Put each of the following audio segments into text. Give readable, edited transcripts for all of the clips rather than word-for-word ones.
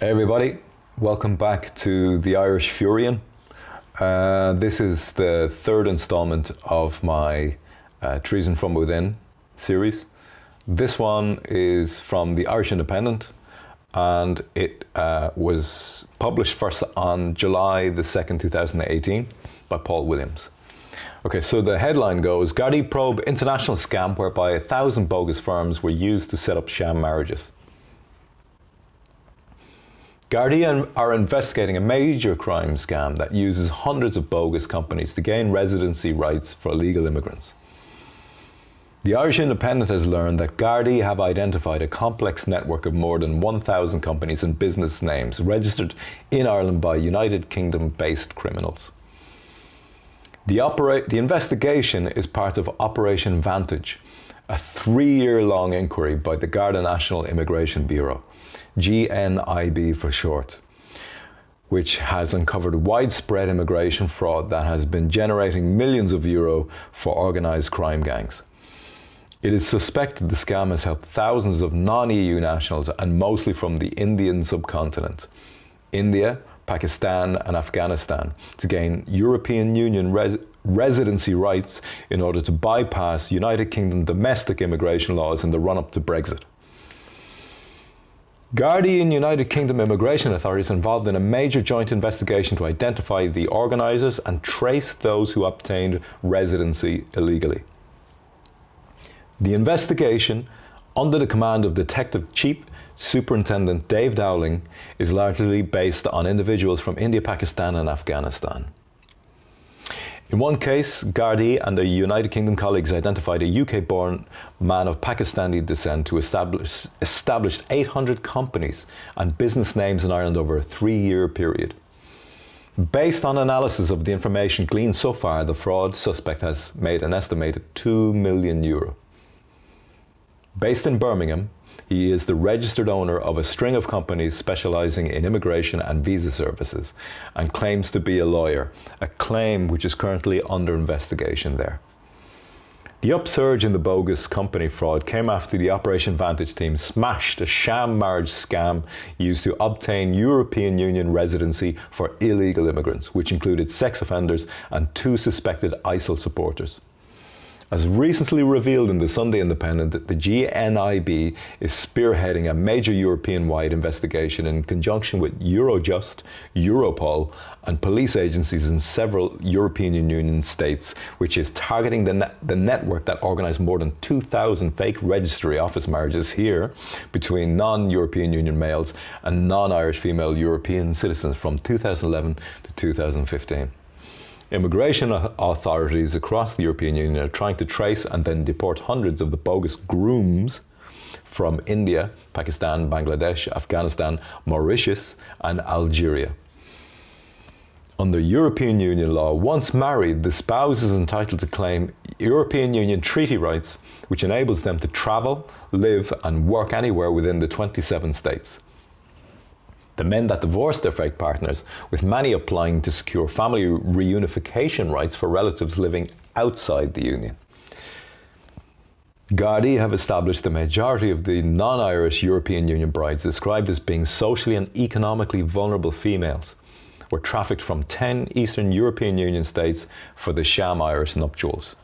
Hey everybody, welcome back to the Irish Furian. This is the third installment of my Treason from Within series. This one is from the Irish Independent, and it was published first on July the 2nd, 2018 by Paul Williams. Okay, so the headline goes, Gardaí probe international scam whereby 1,000 bogus firms were used to set up sham marriages. Gardaí are investigating a major crime scam that uses hundreds of bogus companies to gain residency rights for illegal immigrants. The Irish Independent has learned that Gardaí have identified a complex network of more than 1,000 companies and business names registered in Ireland by United Kingdom-based criminals. The investigation is part of Operation Vantage, a 3-year-long inquiry by the Garda National Immigration Bureau, GNIB for short, which has uncovered widespread immigration fraud that has been generating millions of euro for organised crime gangs. It is suspected the scam has helped thousands of non-EU nationals, and mostly from the Indian subcontinent, India, Pakistan and Afghanistan, to gain European Union residency rights in order to bypass United Kingdom domestic immigration laws in the run-up to Brexit. Gardaí and United Kingdom immigration authorities involved in a major joint investigation to identify the organisers and trace those who obtained residency illegally. The investigation, under the command of Detective Chief Superintendent Dave Dowling, is largely based on individuals from India, Pakistan and Afghanistan. In one case, Gardaí and their United Kingdom colleagues identified a UK-born man of Pakistani descent who established 800 companies and business names in Ireland over a 3-year period. Based on analysis of the information gleaned so far, the fraud suspect has made an estimated €2 million. Based in Birmingham, he is the registered owner of a string of companies specialising in immigration and visa services, and claims to be a lawyer, a claim which is currently under investigation there. The upsurge in the bogus company fraud came after the Operation Vantage team smashed a sham marriage scam used to obtain European Union residency for illegal immigrants, which included sex offenders and 2 suspected ISIL supporters. As recently revealed in the Sunday Independent, the GNIB is spearheading a major European-wide investigation in conjunction with Eurojust, Europol and police agencies in several European Union states, which is targeting the network that organised more than 2,000 fake registry office marriages here between non-European Union males and non-Irish female European citizens from 2011 to 2015. Immigration authorities across the European Union are trying to trace and then deport hundreds of the bogus grooms from India, Pakistan, Bangladesh, Afghanistan, Mauritius and Algeria. Under European Union law, once married, the spouse is entitled to claim European Union treaty rights, which enables them to travel, live and work anywhere within the 27 states. The men that divorce their fake partners, with many applying to secure family reunification rights for relatives living outside the Union. Gardaí have established the majority of the non-Irish European Union brides, described as being socially and economically vulnerable females, were trafficked from 10 Eastern European Union states for the sham Irish nuptials.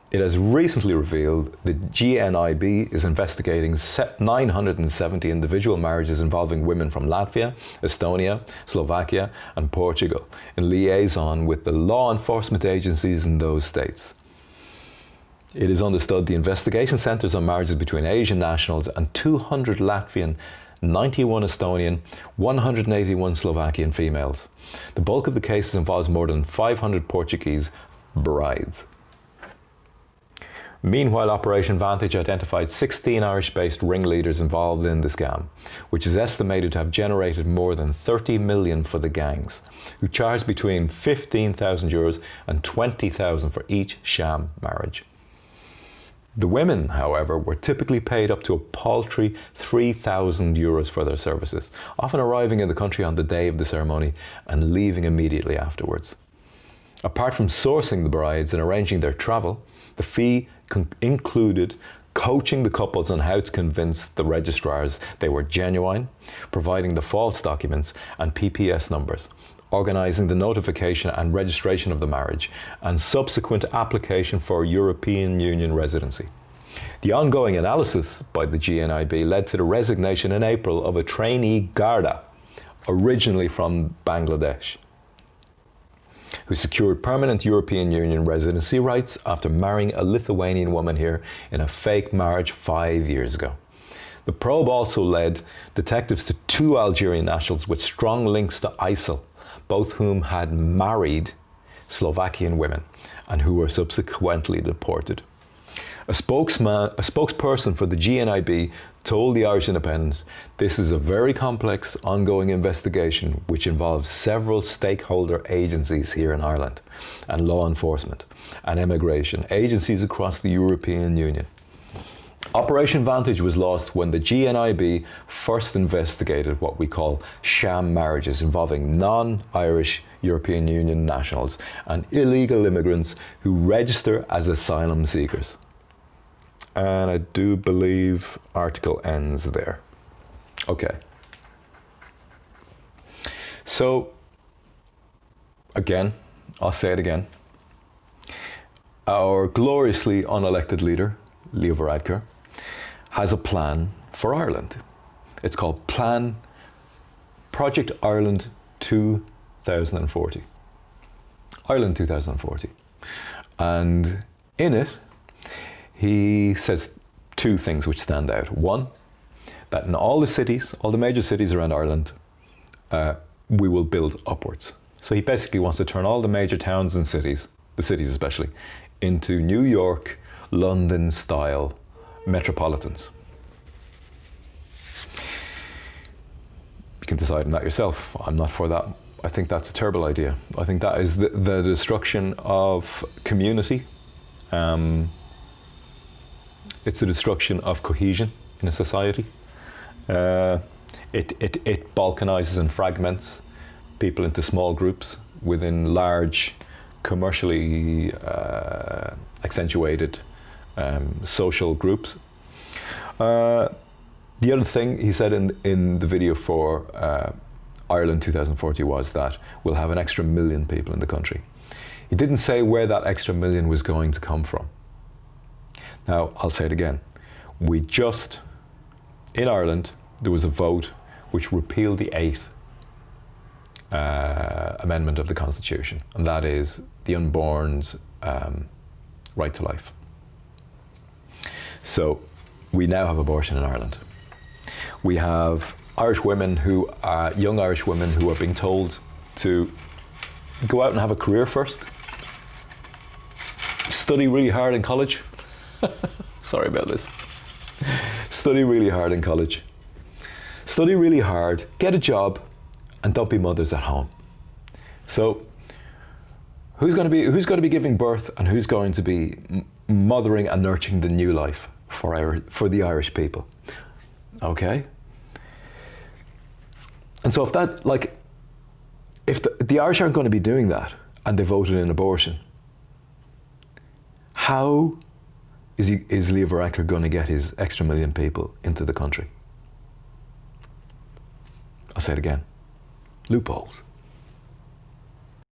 It has recently revealed the GNIB is investigating 970 individual marriages involving women from Latvia, Estonia, Slovakia and Portugal, in liaison with the law enforcement agencies in those states. It is understood the investigation centres on marriages between Asian nationals and 200 Latvian, 91 Estonian, 181 Slovakian females. The bulk of the cases involves more than 500 Portuguese brides. Meanwhile, Operation Vantage identified 16 Irish-based ringleaders involved in the scam, which is estimated to have generated more than 30 million for the gangs, who charged between €15,000 and €20,000 for each sham marriage. The women, however, were typically paid up to a paltry €3,000 for their services, often arriving in the country on the day of the ceremony and leaving immediately afterwards. Apart from sourcing the brides and arranging their travel, the fee included coaching the couples on how to convince the registrars they were genuine, providing the false documents and PPS numbers, organising the notification and registration of the marriage, and subsequent application for European Union residency. The ongoing analysis by the GNIB led to the resignation in April of a trainee Garda, originally from Bangladesh, who secured permanent European Union residency rights after marrying a Lithuanian woman here in a fake marriage 5 years ago. The probe also led detectives to 2 Algerian nationals with strong links to ISIL, both whom had married Slovakian women and who were subsequently deported. A spokesperson for the GNIB told the Irish Independent, "This is a very complex, ongoing investigation which involves several stakeholder agencies here in Ireland, and law enforcement and immigration agencies across the European Union." Operation Vantage was lost when the GNIB first investigated what we call sham marriages involving non-Irish European Union nationals and illegal immigrants who register as asylum seekers. And I do believe article ends there. Okay. So, again, I'll say it again. Our gloriously unelected leader, Leo Varadkar, has a plan for Ireland. It's called Project Ireland 2040. Ireland 2040. And in it, he says 2 things which stand out. One, that in all the cities, all the major cities around Ireland, we will build upwards. So he basically wants to turn all the major towns and cities, the cities especially, into New York, London style metropolitans. You can decide on that yourself. I'm not for that. I think that's a terrible idea. I think that is the destruction of community. It's the destruction of cohesion in a society. It balkanizes and fragments people into small groups within large, commercially accentuated social groups. The other thing he said in the video for Ireland 2040 was that we'll have an extra 1 million people in the country. He didn't say where that extra 1 million was going to come from. Now, I'll say it again. In Ireland, there was a vote which repealed the 8th amendment of the Constitution, and that is the unborn's right to life. So, we now have abortion in Ireland. We have Irish women young Irish women who are being told to go out and have a career first, study really hard in college. Sorry about this. Study really hard in college. Study really hard, get a job, and don't be mothers at home. So, who's going to be giving birth, and who's going to be mothering and nurturing the new life for the Irish people? Okay. And so, if the Irish aren't going to be doing that, and they voted in abortion, how is Leo Varadkar going to get his extra 1 million people into the country? I'll say it again. Loopholes.